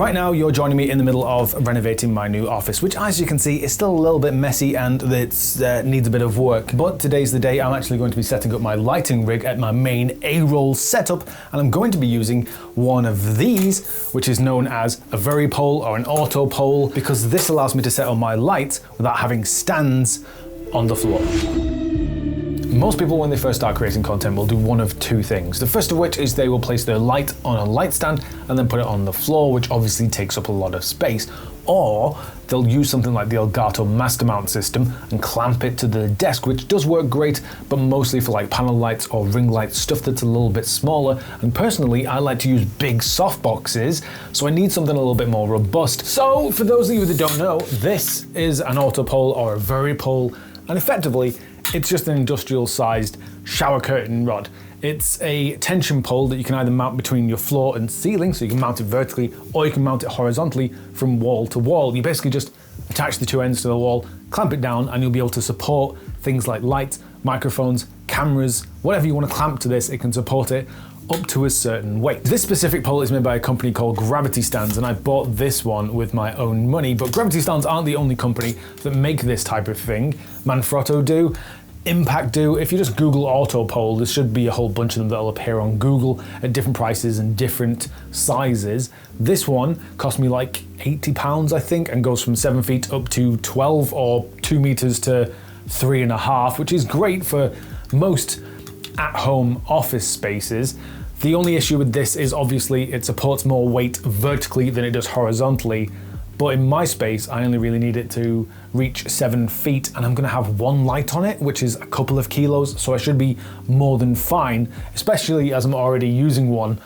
Right now, you're joining me in the middle of renovating my new office, which as you can see is still a little bit messy and it needs a bit of work. But today's the day I'm actually going to be setting up my lighting rig at my main A-roll setup, and I'm going to be using one of these, which is known as a VariPole or an AutoPole, because this allows me to set up my lights without having stands on the floor. Most people, when they first start creating content, will do one of two things. The first of which is they will place their light on a light stand and then put it on the floor, which obviously takes up a lot of space. Or they'll use something like the Elgato Master Mount system and clamp it to the desk, which does work great, but mostly for like panel lights or ring lights, stuff that's a little bit smaller. And personally, I like to use big soft boxes, so I need something a little bit more robust. So for those of you that don't know, this is an AutoPole or a VariPole, and effectively, it's just an industrial sized shower curtain rod. It's a tension pole that you can either mount between your floor and ceiling, so you can mount it vertically, or you can mount it horizontally from wall to wall. You basically just attach the two ends to the wall, clamp it down, and you'll be able to support things like lights, microphones, cameras, whatever you want to clamp to this, it can support it up to a certain weight. This specific pole is made by a company called Gravity Stands, and I bought this one with my own money, but Gravity Stands aren't the only company that make this type of thing. Manfrotto do, Impact do. If you just Google AutoPole, there should be a whole bunch of them that'll appear on Google at different prices and different sizes. This one cost me like £80, I think, and goes from 7 feet up to 12 or 2 meters to 3.5, which is great for most at-home office spaces. The only issue with this is obviously it supports more weight vertically than it does horizontally. But in my space, I only really need it to reach 7 feet, and I'm gonna have one light on it, which is a couple of kilos, so I should be more than fine, especially as I'm already using one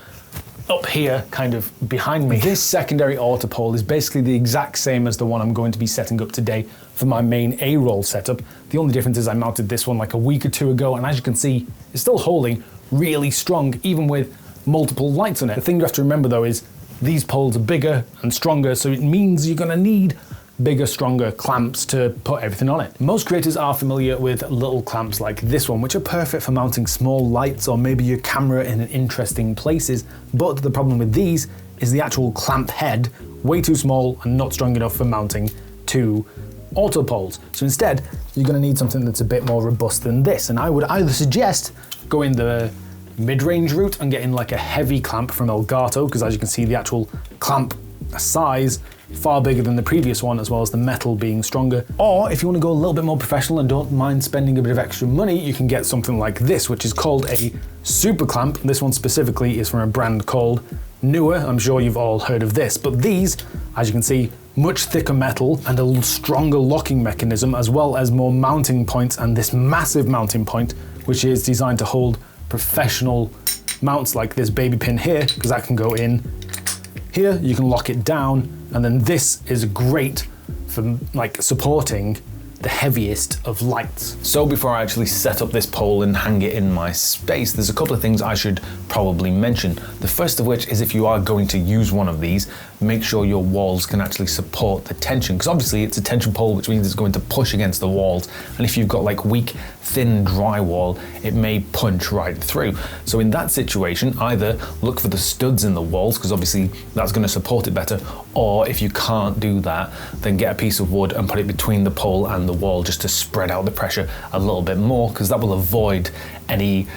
up here, kind of behind me. This secondary AutoPole is basically the exact same as the one I'm going to be setting up today for my main A-roll setup. The only difference is I mounted this one like a week or two ago, and as you can see, it's still holding really strong, even with multiple lights on it. The thing you have to remember though is these poles are bigger and stronger, so it means you're gonna need bigger, stronger clamps to put everything on it. Most creators are familiar with little clamps like this one, which are perfect for mounting small lights or maybe your camera in interesting places. But the problem with these is the actual clamp head, way too small and not strong enough for mounting two AutoPoles. So instead, you're gonna need something that's a bit more robust than this. And I would either suggest going the mid-range route and getting like a heavy clamp from Elgato, because as you can see, the actual clamp size far bigger than the previous one, as well as the metal being stronger. Or if you want to go a little bit more professional and don't mind spending a bit of extra money, you can get something like this, which is called a super clamp. This one specifically is from a brand called Newer. I'm sure you've all heard of this, but these, as you can see, much thicker metal and a stronger locking mechanism, as well as more mounting points, and this massive mounting point, which is designed to hold professional mounts like this baby pin here, because that can go in here, you can lock it down, and then this is great for like supporting the heaviest of lights. So before I actually set up this pole and hang it in my space, there's a couple of things I should probably mention. The first of which is if you are going to use one of these, make sure your walls can actually support the tension, because obviously it's a tension pole, which means it's going to push against the walls, and if you've got like weak, thin drywall, it may punch right through. So in that situation, either look for the studs in the walls, because obviously that's going to support it better, or if you can't do that, then get a piece of wood and put it between the pole and the wall just to spread out the pressure a little bit more, because that will avoid any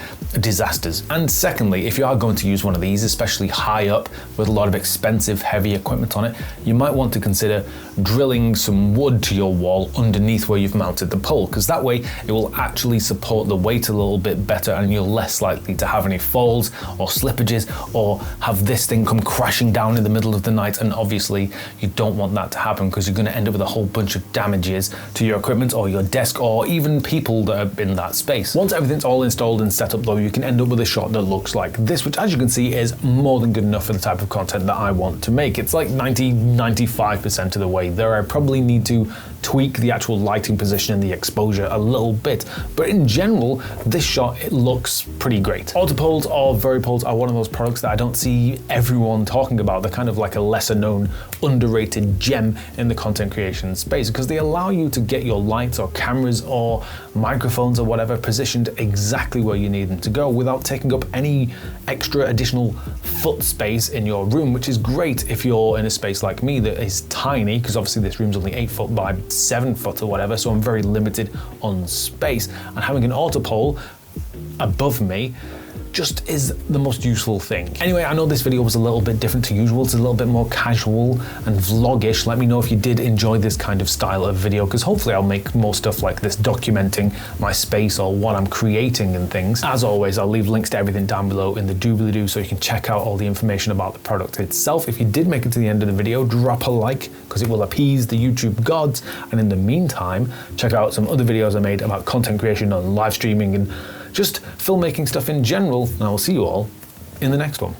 disasters. And secondly, if you are going to use one of these, especially high up with a lot of expensive heavy equipment on it, you might want to consider drilling some wood to your wall underneath where you've mounted the pole, because that way it will actually support the weight a little bit better, and you're less likely to have any falls or slippages or have this thing come crashing down in the middle of the night. And obviously you don't want that to happen, because you're going to end up with a whole bunch of damages to your equipment or your desk or even people that are in that space. Once everything's all installed and set up though, you can end up with a shot that looks like this, which as you can see is more than good enough for the type of content that I want to make. It's like 95% of the way there. I probably need to tweak the actual lighting position and the exposure a little bit, but in general, this shot, it looks pretty great. AutoPoles or VariPoles are one of those products that I don't see everyone talking about. They're kind of like a lesser known, underrated gem in the content creation space, because they allow you to get your your lights or cameras or microphones or whatever positioned exactly where you need them to go without taking up any extra additional foot space in your room, which is great if you're in a space like me that is tiny, because obviously this room's only 8 foot by 7 foot or whatever, so I'm very limited on space. And having an AutoPole above me just is the most useful thing. Anyway, I know this video was a little bit different to usual. It's a little bit more casual and vlogish. Let me know if you did enjoy this kind of style of video, because hopefully I'll make more stuff like this, documenting my space or what I'm creating and things. As always, I'll leave links to everything down below in the doobly-doo so you can check out all the information about the product itself. If you did make it to the end of the video, drop a like, because it will appease the YouTube gods. And in the meantime, check out some other videos I made about content creation and live streaming and just filmmaking stuff in general, and I will see you all in the next one.